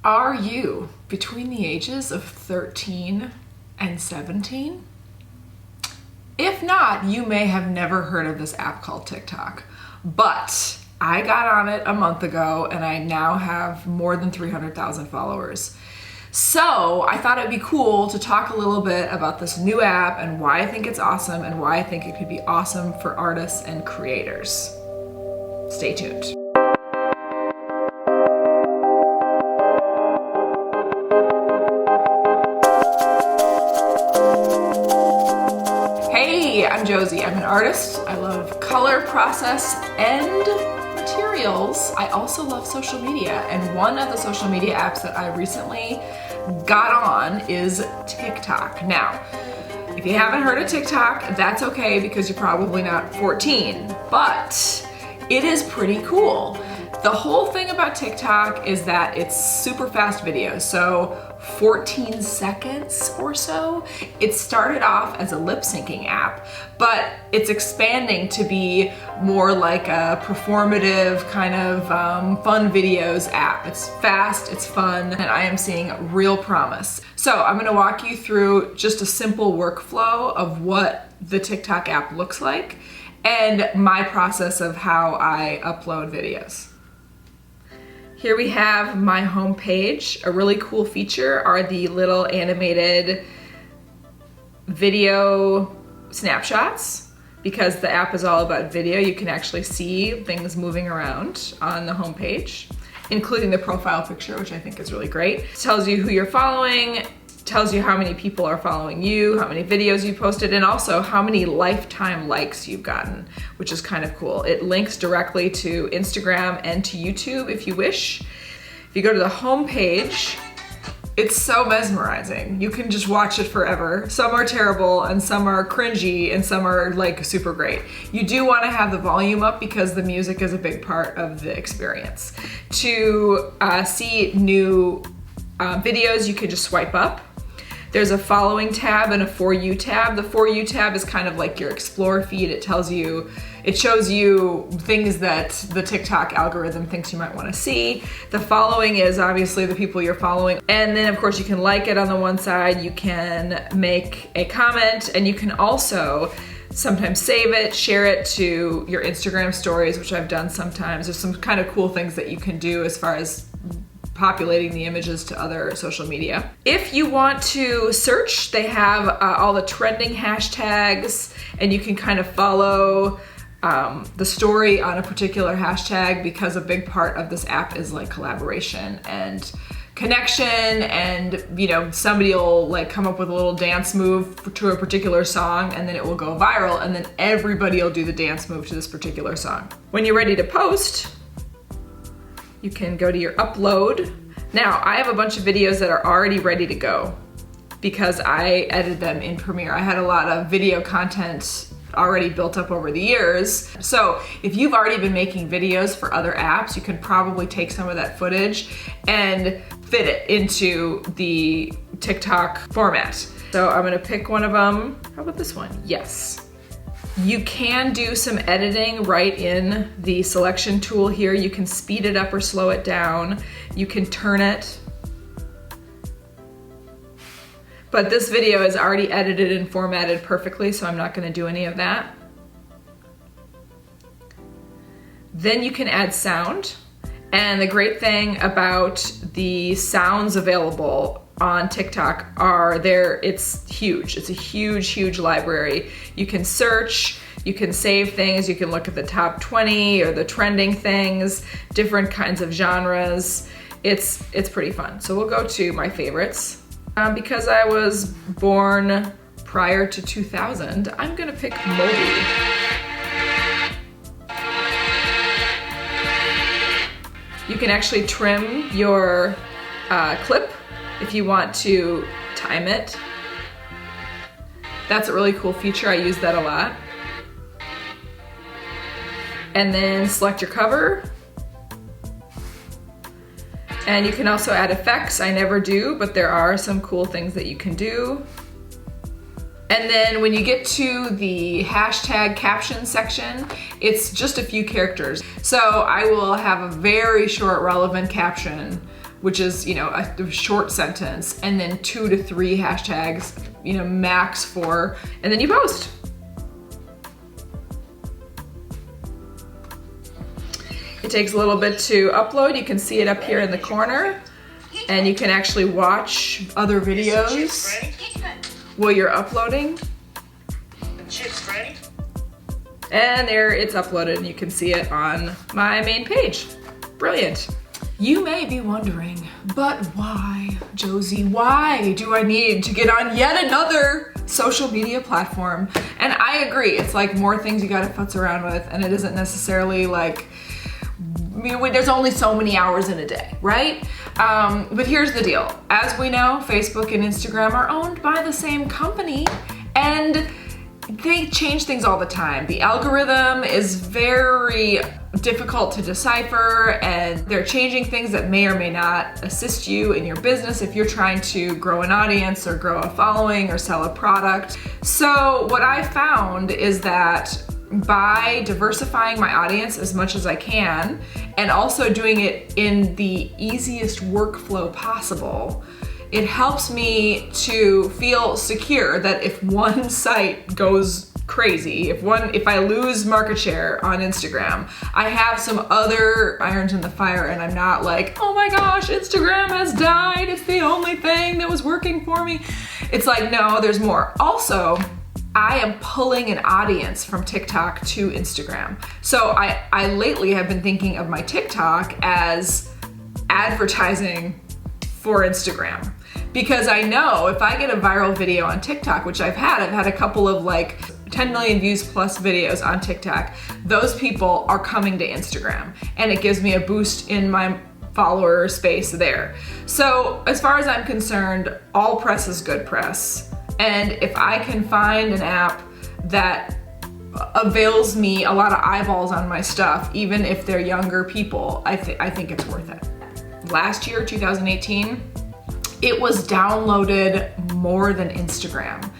Are you between the ages of 13 and 17? If not, you may have never heard of this app called TikTok, but I got on it a month ago and I now have more than 300,000 followers. So I thought it'd be cool to talk a little bit about this new app and why I think it's awesome and why I think it could be awesome for artists and creators. Stay tuned. Hey, I'm Josie. I'm an artist. I love color, process, and materials. I also love social media, and one of the social media apps that I recently got on is TikTok. Now, if you haven't heard of TikTok, that's okay because you're probably not 14, but it is pretty cool. The whole thing about TikTok is that it's super fast videos, so 14 seconds or so. It started off as a lip syncing app, but it's expanding to be more like a performative kind of fun videos app. It's fast, it's fun, and I am seeing real promise. So I'm gonna walk you through just a simple workflow of what the TikTok app looks like and my process of how I upload videos. Here we have my home page. A really cool feature are the little animated video snapshots. Because the app is all about video, you can actually see things moving around on the home page, including the profile picture, which I think is really great. It tells you who you're following, tells you how many people are following you, how many videos you posted, and also how many lifetime likes you've gotten, which is kind of cool. It links directly to Instagram and to YouTube if you wish. If you go to the home page, it's so mesmerizing. You can just watch it forever. Some are terrible and some are cringy and some are like super great. You do want to have the volume up because the music is a big part of the experience. To see new videos, you can just swipe up. There's a following tab and a For You tab. The For You tab is kind of like your explore feed. It shows you things that the TikTok algorithm thinks you might want to see. The following is obviously the people you're following. And then of course you can like it on the one side, you can make a comment, and you can also sometimes save it, share it to your Instagram stories, which I've done sometimes. There's some kind of cool things that you can do as far as populating the images to other social media. If you want to search, they have all the trending hashtags, and you can kind of follow the story on a particular hashtag, because a big part of this app is like collaboration and connection, and somebody will like come up with a little dance move to a particular song, and then it will go viral, and then everybody will do the dance move to this particular song. When you're ready to post, you can go to your upload. Now, I have a bunch of videos that are already ready to go because I edited them in Premiere. I had a lot of video content already built up over the years. So if you've already been making videos for other apps, you can probably take some of that footage and fit it into the TikTok format. So I'm gonna pick one of them. How about this one? Yes. You can do some editing right in the selection tool here. You can speed it up or slow it down. You can turn it. But this video is already edited and formatted perfectly, so I'm not gonna do any of that. Then you can add sound. And the great thing about the sounds available on TikTok are it's huge. It's a huge, huge library. You can search, you can save things, you can look at the top 20 or the trending things, different kinds of genres. It's pretty fun. So we'll go to my favorites. Because I was born prior to 2000, I'm gonna pick Moby. You can actually trim your clip if you want to time it. That's a really cool feature. I use that a lot. And then select your cover. And you can also add effects. I never do, but there are some cool things that you can do. And then when you get to the hashtag caption section, it's just a few characters. So I will have a very short relevant caption which is, you know, a short sentence, and then 2 to 3 hashtags, you know, max 4, and then you post. It takes a little bit to upload. You can see it up here in the corner, and you can actually watch other videos while you're uploading. And there it's uploaded, and you can see it on my main page. Brilliant. You may be wondering, but why, Josie, why do I need to get on yet another social media platform? And I agree, it's like more things you gotta futz around with, and it isn't necessarily like, I mean, there's only so many hours in a day, right? But here's the deal. As we know, Facebook and Instagram are owned by the same company, and they change things all the time. The algorithm is very difficult to decipher, and they're changing things that may or may not assist you in your business if you're trying to grow an audience or grow a following or sell a product. So what I found is that by diversifying my audience as much as I can, and also doing it in the easiest workflow possible, it helps me to feel secure that if one site goes crazy, if I lose market share on Instagram, I have some other irons in the fire, and I'm not like, oh my gosh, Instagram has died, it's the only thing that was working for me. It's like, no, there's more. Also, I am pulling an audience from TikTok to Instagram. So I lately have been thinking of my TikTok as advertising for Instagram. Because I know if I get a viral video on TikTok, which I've had a couple of like 10 million views plus videos on TikTok, those people are coming to Instagram, and it gives me a boost in my follower space there. So as far as I'm concerned, all press is good press. And if I can find an app that avails me a lot of eyeballs on my stuff, even if they're younger people, I think it's worth it. Last year, 2018, it was downloaded more than Instagram.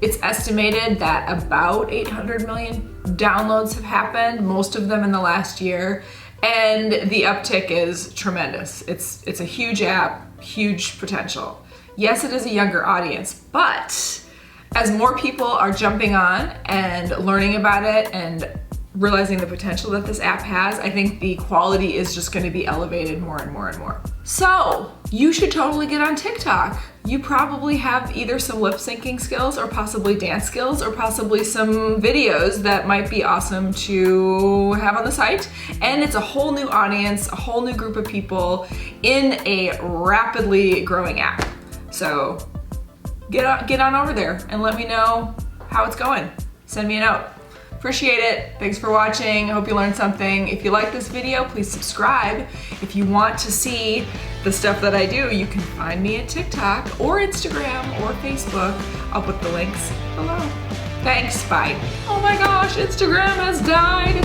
It's estimated that about 800 million downloads have happened, most of them in the last year, and the uptick is tremendous. It's a huge app, huge potential. Yes, it is a younger audience, but as more people are jumping on and learning about it and realizing the potential that this app has, I think the quality is just going to be elevated more and more and more. So you should totally get on TikTok. You probably have either some lip syncing skills or possibly dance skills or possibly some videos that might be awesome to have on the site. And it's a whole new audience, a whole new group of people in a rapidly growing app. So get on over there and let me know how it's going. Send me a note. Appreciate it. Thanks for watching. I hope you learned something. If you like this video, please subscribe. If you want to see the stuff that I do, you can find me at TikTok or Instagram or Facebook. I'll put the links below. Thanks, bye. Oh my gosh, Instagram has died.